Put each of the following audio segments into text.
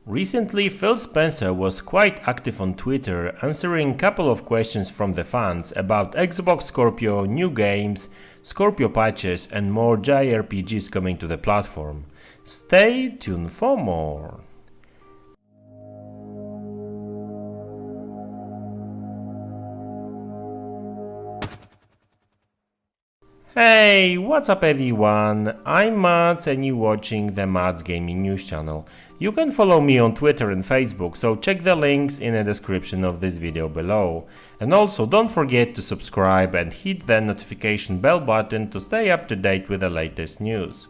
Recently, Phil Spencer was quite active on Twitter, answering a couple of questions from the fans about Xbox Scorpio, new games, Scorpio patches and more Jrpgs coming to the platform. Stay tuned for more. Hey, what's up everyone? I'm Mats and you're watching the Mats Gaming News channel. You can follow me on Twitter and Facebook, so check the links in the description of this video below. And also don't forget to subscribe and hit the notification bell button to stay up to date with the latest news.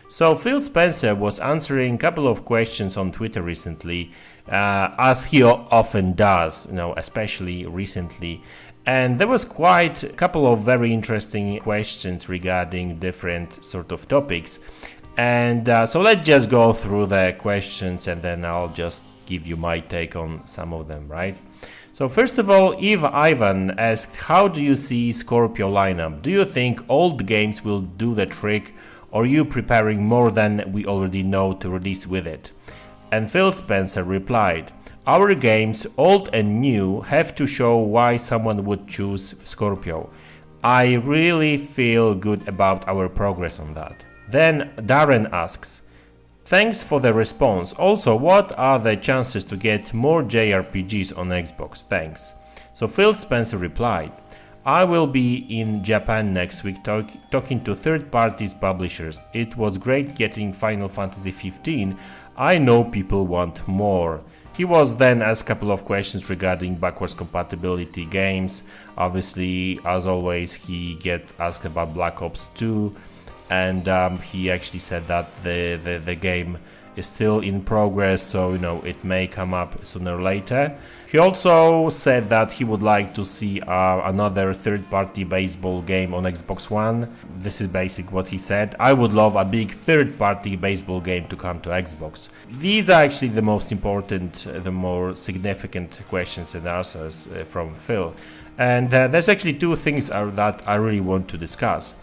So Phil Spencer was answering a couple of questions on Twitter recently, as he often does, especially recently. And there was quite a couple of very interesting questions regarding different sort of topics. And so let's just go through the questions and then I'll just give you my take on some of them, right? So first of all, Ivan asked, how do you see Scorpio lineup? Do you think old games will do the trick, or are you preparing more than we already know to release with it? And Phil Spencer replied, our games, old and new, have to show why someone would choose Scorpio. I really feel good about our progress on that. Then Darren asks, thanks for the response. Also, what are the chances to get more Jrpgs on Xbox? Thanks. So Phil Spencer replied, I will be in Japan next week talking to third-party publishers. It was great getting Final Fantasy 15. I know people want more. He was then asked a couple of questions regarding backwards compatibility games. Obviously, as always, he get asked about Black Ops 2, and he actually said that the game is still in progress, so it may come up sooner or later. He also said that he would like to see another third-party baseball game on Xbox One. This is basically what he said. I would love a big third-party baseball game to come to Xbox. These are actually the most important, the more significant questions and answers from Phil. And there's actually two things that I really want to discuss.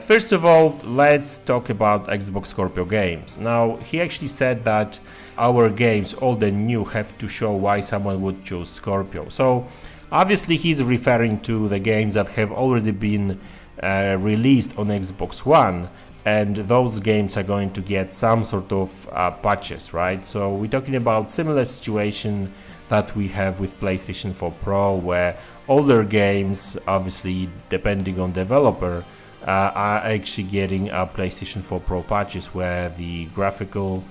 First of all, let's talk about Xbox Scorpio games. Now, he actually said that our games, old and new, have to show why someone would choose Scorpio. So, obviously, he's referring to the games that have already been released on Xbox One, and those games are going to get some sort of patches, right? So, we're talking about similar situation that we have with PlayStation 4 Pro, where older games, obviously, depending on developer, are actually getting PlayStation 4 Pro patches where the graphical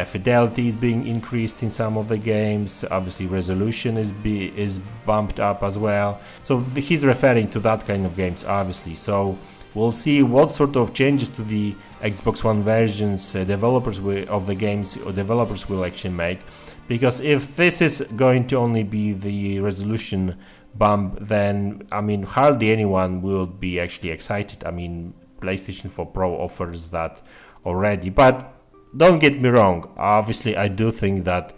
fidelity is being increased in some of the games. Obviously resolution is bumped up as well. So he's referring to that kind of games, obviously. So we'll see what sort of changes to the Xbox One versions developers will actually make. Because if this is going to only be the resolution bump, then hardly anyone will be actually excited. PlayStation 4 Pro offers that already, but don't get me wrong, obviously I do think that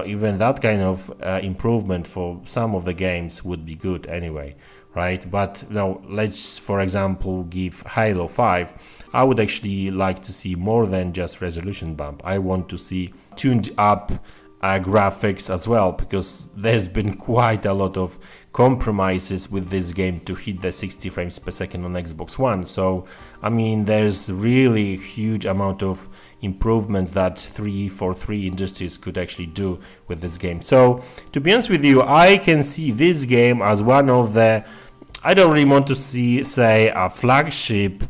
even that kind of improvement for some of the games would be good anyway, right? But let's for example give Halo 5. I would actually like to see more than just resolution bump. I want to see tuned up graphics as well, because there's been quite a lot of compromises with this game to hit the 60 frames per second on Xbox One. So there's really huge amount of improvements that 343 Industries could actually do with this game. So to be honest with you, I can see this game as one of the, I don't really want to say a flagship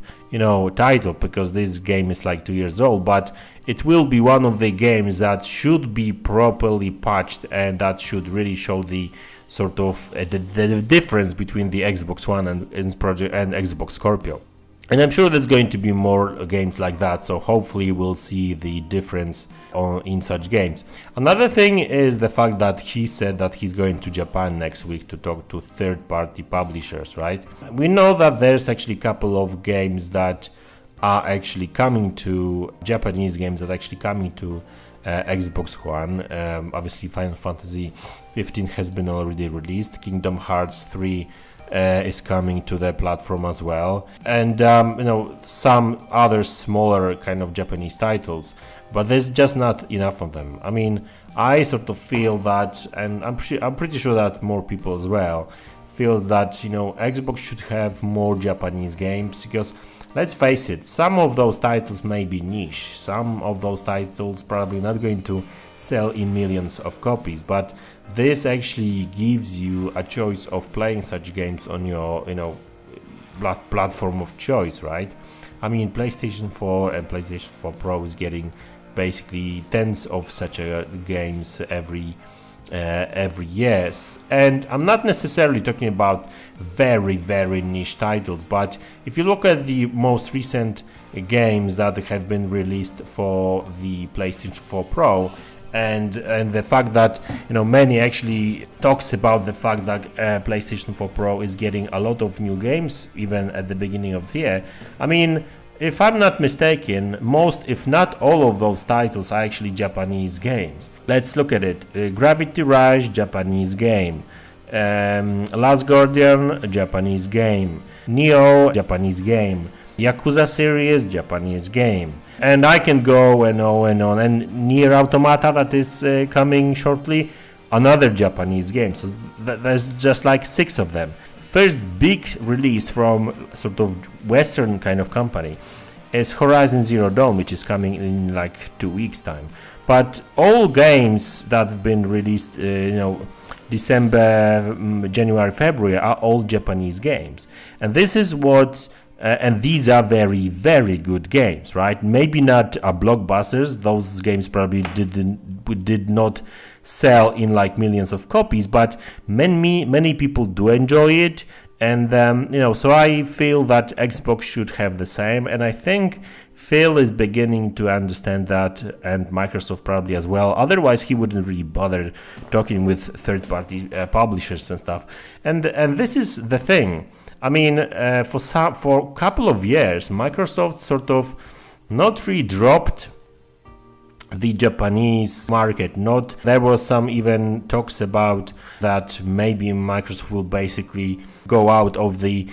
title, because this game is like 2 years old, but it will be one of the games that should be properly patched and that should really show the sort of the difference between the Xbox One and Xbox Scorpio. And I'm sure there's going to be more games like that, so hopefully we'll see the difference in such games. Another thing is the fact that he said that he's going to Japan next week to talk to third-party publishers, right? We know that there's actually a couple of games that are actually coming to, Japanese games that are actually coming to Xbox One. Obviously Final Fantasy 15 has been already released, Kingdom Hearts 3 is coming to the platform as well, and some other smaller kind of Japanese titles, but there's just not enough of them. I mean, I sort of feel that, and I'm pretty sure that more people as well feels that Xbox should have more Japanese games, because let's face it, some of those titles may be niche, some of those titles probably not going to sell in millions of copies, but this actually gives you a choice of playing such games on your platform of choice, right? I mean, PlayStation 4 and PlayStation 4 Pro is getting basically tens of such games every year, and I'm not necessarily talking about very niche titles, but if you look at the most recent games that have been released for the PlayStation 4 Pro, and the fact that many actually talks about the fact that PlayStation 4 Pro is getting a lot of new games even at the beginning of the year. I mean, if I'm not mistaken, most, if not all of those titles are actually Japanese games. Let's look at it. Gravity Rush, Japanese game. Last Guardian, Japanese game. Neo, Japanese game. Yakuza series, Japanese game. And I can go and on. And Nier Automata, that is coming shortly, another Japanese game. So there's just like 6 of them. First big release from sort of Western kind of company is Horizon Zero Dawn, which is coming in like 2 weeks time. But all games that have been released, December, January, February, are all Japanese games. And this is what, and these are very good games, right? Maybe not blockbusters. Those games probably did not sell in like millions of copies, but many people do enjoy it, and so I feel that Xbox should have the same, and I think Phil is beginning to understand that, and Microsoft probably as well. Otherwise he wouldn't really bother talking with third-party publishers and stuff. And this is the thing. I mean, for a couple of years Microsoft sort of not really dropped the Japanese market. There was some even talks about that maybe Microsoft will basically go out of the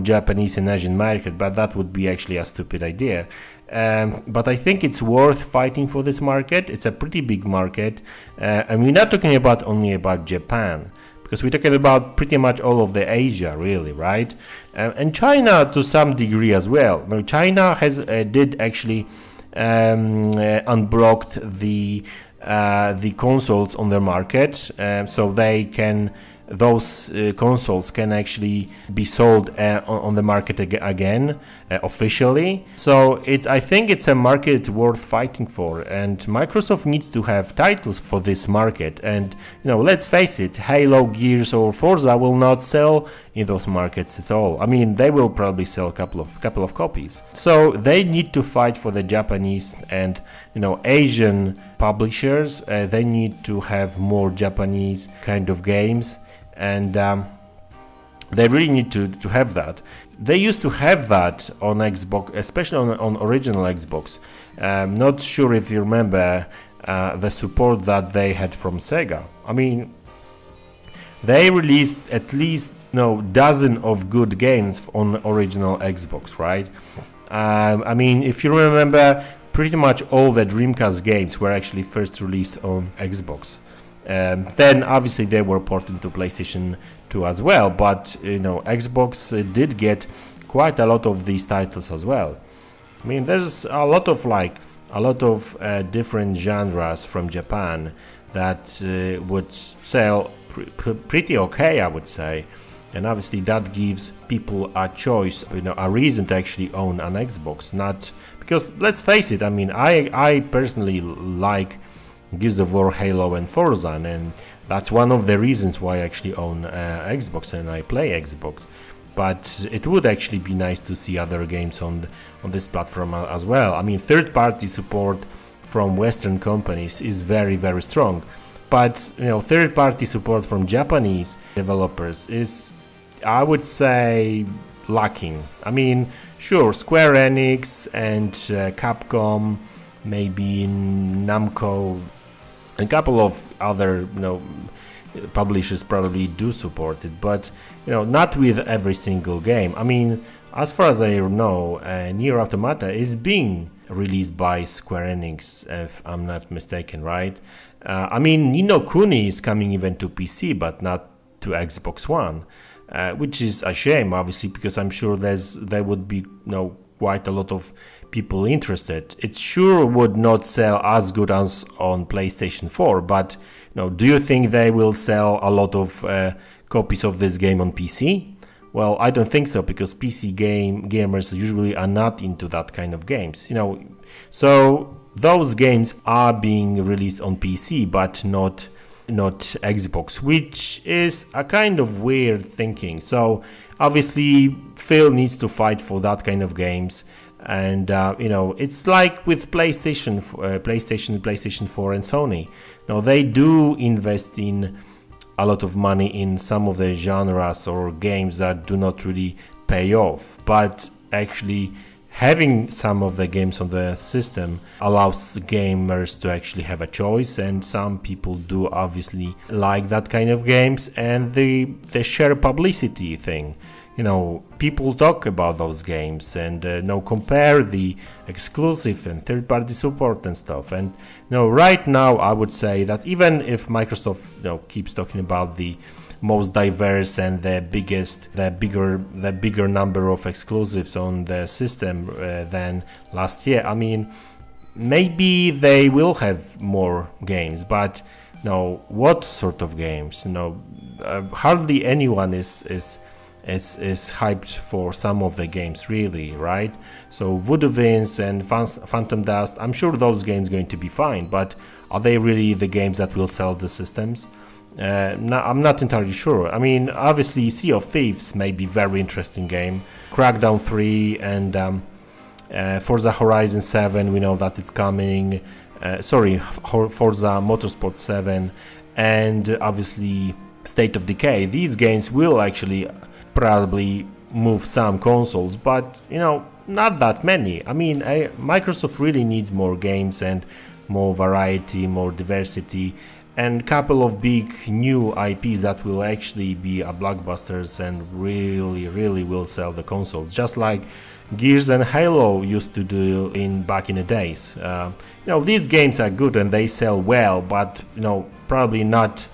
Japanese and Asian market, but that would be actually a stupid idea. But I think it's worth fighting for this market. It's a pretty big market, and we're not talking only about Japan, because we're talking about pretty much all of the Asia, really, right? And China to some degree as well. Now, China did actually unblocked the consoles on their market, so those consoles can actually be sold on the market again officially. So I think it's a market worth fighting for, and Microsoft needs to have titles for this market. And let's face it, Halo, Gears or Forza will not sell in those markets at all. I mean, they will probably sell a couple of copies. So they need to fight for the Japanese and Asian publishers. They need to have more Japanese kind of games, and they really need to have that. They used to have that on Xbox, especially on original Xbox. Not sure if you remember the support that they had from Sega. I mean, they released at least dozen of good games on original Xbox, right? I mean, if you remember, pretty much all the Dreamcast games were actually first released on Xbox. Then obviously they were ported to PlayStation 2 as well, but Xbox did get quite a lot of these titles as well. I mean, there's a lot of different genres from Japan that would sell pretty okay, I would say. And obviously that gives people a choice, a reason to actually own an Xbox. Not because, let's face it, I mean, I personally like Gears of War, Halo and Forza, and that's one of the reasons why I actually own Xbox and I play Xbox. But it would actually be nice to see other games on this platform as well. I mean, third-party support from Western companies is very strong, but third-party support from Japanese developers is, I would say, lacking. I mean, sure, Square Enix and Capcom, maybe Namco, a couple of other publishers probably do support it, but not with every single game. I mean, as far as I know, Nier Automata is being released by Square Enix, if I'm not mistaken, right? I mean, Ni no Kuni is coming even to PC, but not to Xbox One, which is a shame, obviously, because I'm sure there would be quite a lot of people interested. It sure would not sell as good as on PlayStation 4, but do you think they will sell a lot of copies of this game on PC? Well, I don't think so, because PC gamers usually are not into that kind of games, So those games are being released on PC, but not Xbox, which is a kind of weird thinking. So obviously Phil needs to fight for that kind of games, and it's like with PlayStation 4 and Sony. They do invest in a lot of money in some of the genres or games that do not really pay off, but actually having some of the games on the system allows gamers to actually have a choice, and some people do obviously like that kind of games, and the share publicity thing. People talk about those games and compare the exclusive and third-party support and stuff. And right now I would say that even if Microsoft keeps talking about the most diverse and the bigger number of exclusives on the system than last year, I mean, maybe they will have more games, but what sort of games? Hardly anyone is hyped for some of the games, really, right? So Voodoo Vince and Phantom Dust, I'm sure those games going to be fine, but are they really the games that will sell the systems? I'm not entirely sure. I mean, obviously Sea of Thieves may be very interesting game. Crackdown 3 and Forza Horizon 7, we know that it's coming. Forza Motorsport 7, and obviously State of Decay. These games will actually probably move some consoles, but not that many. I mean, Microsoft really needs more games and more variety, more diversity, and couple of big new IPs that will actually be blockbusters and really will sell the consoles, just like Gears and Halo used to do back in the days. These games are good and they sell well, but probably not.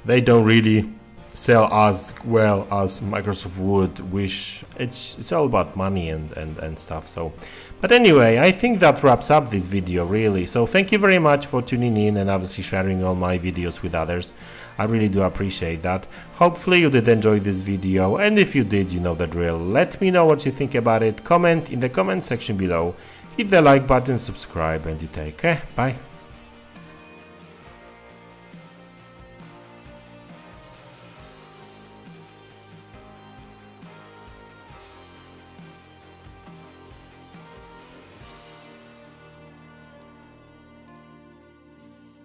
They don't really sell as well as Microsoft would wish. It's all about money and stuff. So, but anyway, I think that wraps up this video, really. So thank you very much for tuning in and obviously sharing all my videos with others. I really do appreciate that. Hopefully you did enjoy this video, and if you did, you know the drill. Let me know what you think about it. Comment in the comment section below. Hit the like button, subscribe, and you take care. Bye.